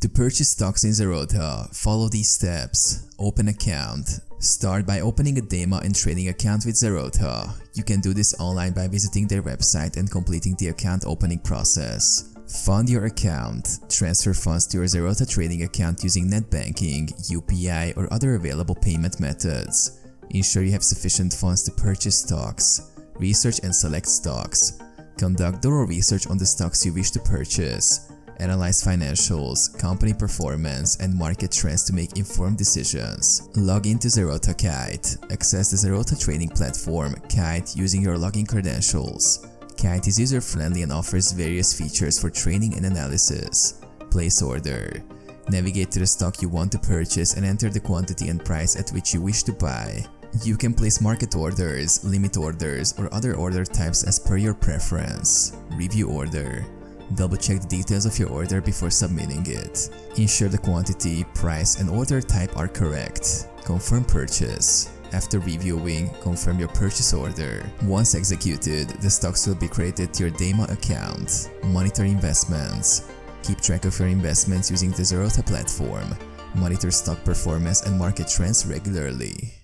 To purchase stocks in Zerodha, follow these steps. Open account. Start by opening a demo and trading account with Zerodha. You can do this online by visiting their website and completing the account opening process. Fund your account. Transfer funds to your Zerodha trading account using net banking, UPI, or other available payment methods. Ensure you have sufficient funds to purchase stocks. Research and select stocks. Conduct thorough research on the stocks you wish to purchase. Analyze financials, company performance, and market trends to make informed decisions. Log into Zerodha Kite. Access the Zerodha trading platform, Kite, using your login credentials. Kite is user-friendly and offers various features for trading and analysis. Place order. Navigate to the stock you want to purchase and enter the quantity and price at which you wish to buy. You can place market orders, limit orders, or other order types as per your preference. Review order. Double-check the details of your order before submitting it. Ensure the quantity, price, and order type are correct. Confirm purchase. After reviewing, confirm your purchase order. Once executed, the stocks will be credited to your demo account. Monitor investments. Keep track of your investments using the Zerodha platform. Monitor stock performance and market trends regularly.